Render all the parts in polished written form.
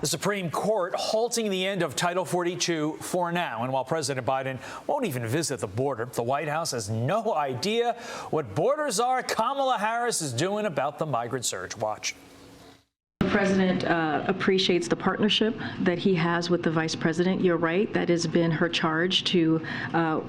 The Supreme Court halting the end of Title 42 for now. And while President Biden won't even visit the border, the White House has no idea what borders are. Kamala Harris is doing about the migrant surge. Watch. The president appreciates the partnership that he has with the vice president. You're right, that has been her charge to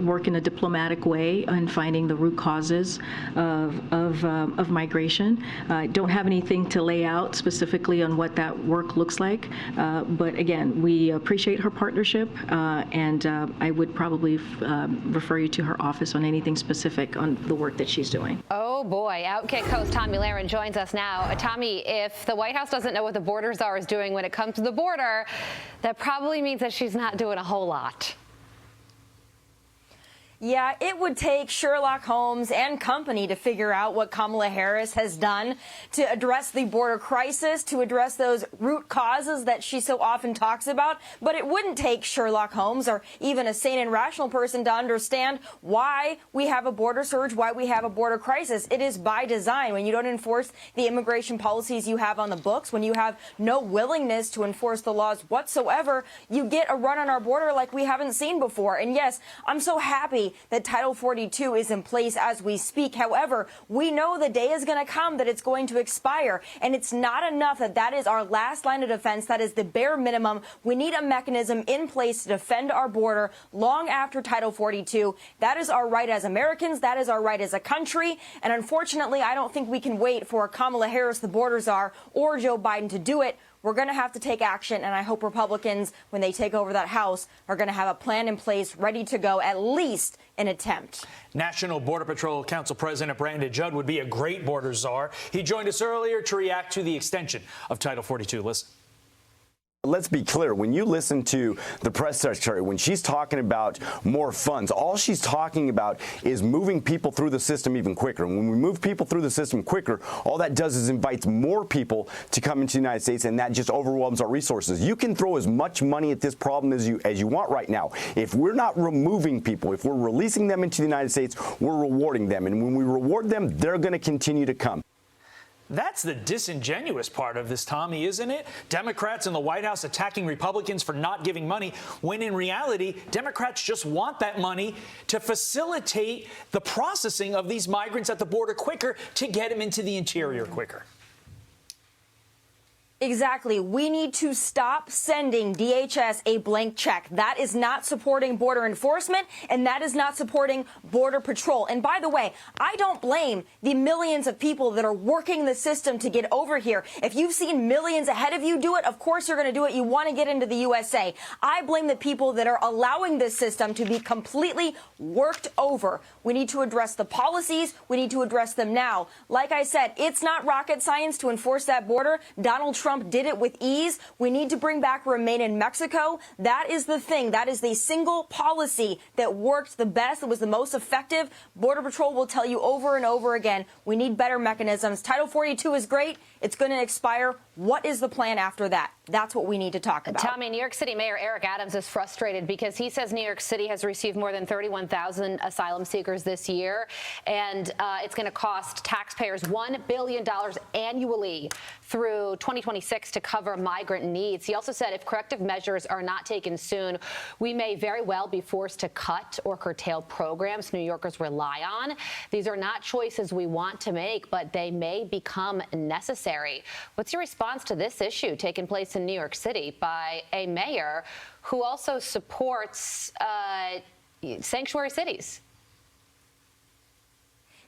work in a diplomatic way in finding the root causes of migration. I don't have anything to lay out specifically on what that work looks like, but again, we appreciate her partnership, and I would probably refer you to her office on anything specific on the work that she's doing. Oh boy, OutKick host Tomi Lahren joins us now. Tomi, if the White House doesn't know what the border czar is doing when it comes to the border, that probably means that she's not doing a whole lot. Yeah, it would take Sherlock Holmes and company to figure out what Kamala Harris has done to address the border crisis, to address those root causes that she so often talks about. But it wouldn't take Sherlock Holmes or even a sane and rational person to understand why we have a border surge, why we have a border crisis. It is by design. When you don't enforce the immigration policies you have on the books, when you have no willingness to enforce the laws whatsoever, you get a run on our border like we haven't seen before. And yes, I'm so happy that Title 42 is in place as we speak. However, we know the day is going to come that it's going to expire, and it's not enough that that is our last line of defense. That is the bare minimum. We need a mechanism in place to defend our border long after Title 42. That is our right as Americans. That is our right as a country. And unfortunately, I don't think we can wait for Kamala Harris, the border czar, or Joe Biden to do it. We're going to have to take action, and I hope Republicans, when they take over that House, are going to have a plan in place ready to go, at least an attempt. National Border Patrol Council President Brandon Judd would be a great border czar. He joined us earlier to react to the extension of Title 42. Listen. Let's be clear. When you listen to the press secretary, when she's talking about more funds, all she's talking about is moving people through the system even quicker. And when we move people through the system quicker, all that does is invites more people to come into the United States, and that just overwhelms our resources. You can throw as much money at this problem as you want right now. If we're not removing people, if we're releasing them into the United States, we're rewarding them. And when we reward them, they're going to continue to come. That's the disingenuous part of this, Tommy, isn't it? Democrats in the White House attacking Republicans for not giving money, when in reality, Democrats just want that money to facilitate the processing of these migrants at the border quicker, to get them into the interior quicker. Exactly. We need to stop sending DHS a blank check. That is not supporting border enforcement, and that is not supporting Border Patrol. And by the way, I don't blame the millions of people that are working the system to get over here. If you've seen millions ahead of you do it, of course you're going to do it. You want to get into the USA. I blame the people that are allowing this system to be completely worked over. We need to address the policies. We need to address them now. Like I said, it's not rocket science to enforce that border. Donald Trump did it with ease. We need to bring back Remain in Mexico. That is the thing. That is the single policy that worked the best, that was the most effective. Border Patrol will tell you over and over again, we need better mechanisms. Title 42 is great. It's going to expire. What is the plan after that? That's what we need to talk about. Tommy, New York City Mayor Eric Adams is frustrated because he says New York City has received more than 31,000 asylum seekers this year, and it's going to cost taxpayers $1 billion annually through 2026 to cover migrant needs. He also said if corrective measures are not taken soon, we may very well be forced to cut or curtail programs New Yorkers rely on. These are not choices we want to make, but they may become necessary. What's your response to this issue taking place in New York City by a mayor who also supports sanctuary cities?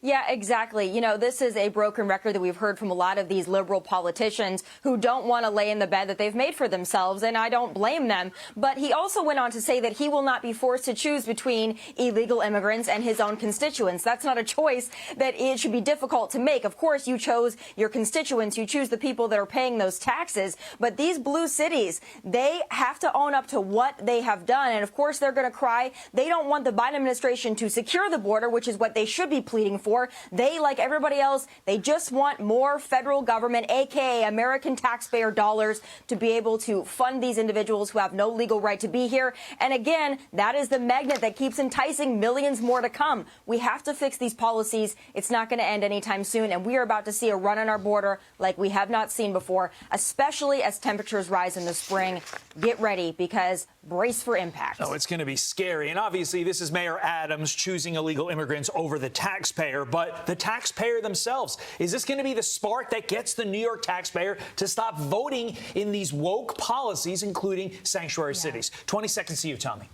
Yeah, exactly. You know, this is a broken record that we've heard from a lot of these liberal politicians who don't want to lay in the bed that they've made for themselves, and I don't blame them. But he also went on to say that he will not be forced to choose between illegal immigrants and his own constituents. That's not a choice that it should be difficult to make. Of course, you chose your constituents. You choose the people that are paying those taxes. But these blue cities, they have to own up to what they have done. And of course, they're going to cry. They don't want the Biden administration to secure the border, which is what they should be pleading for. before. They, like everybody else, they just want more federal government, aka American taxpayer dollars, to be able to fund these individuals who have no legal right to be here. And again, that is the magnet that keeps enticing millions more to come. We have to fix these policies. It's not going to end anytime soon, and we are about to see a run on our border like we have not seen before, especially as temperatures rise in the spring. Get ready, because brace for impact. Oh, it's going to be scary. And obviously, this is Mayor Adams choosing illegal immigrants over the taxpayer. But the taxpayer themselves, is this going to be the spark that gets the New York taxpayer to stop voting in these woke policies, including sanctuary cities? 20 seconds to you, Tomi.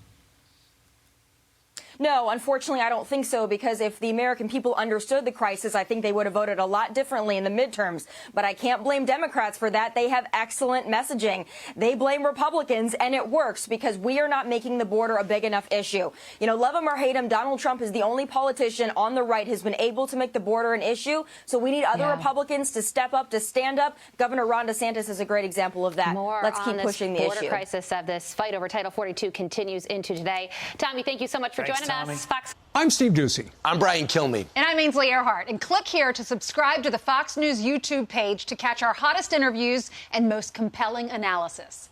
No, unfortunately, I don't think so, because if the American people understood the crisis, I think they would have voted a lot differently in the midterms. But I can't blame Democrats for that. They have excellent messaging. They blame Republicans, and it works, because we are not making the border a big enough issue. You know, love him or hate him, Donald Trump is the only politician on the right who's been able to make the border an issue. So we need other Republicans to step up, to stand up. Governor Ron DeSantis is a great example of that. Let's keep pushing the issue. Border crisis of this fight over Title 42 continues into today. Tomi, thank you so much for joining us. Fox. I'm Steve Ducey. I'm Brian Kilmeade. And I'm Ainsley Earhart. And click here to subscribe to the Fox News YouTube page to catch our hottest interviews and most compelling analysis.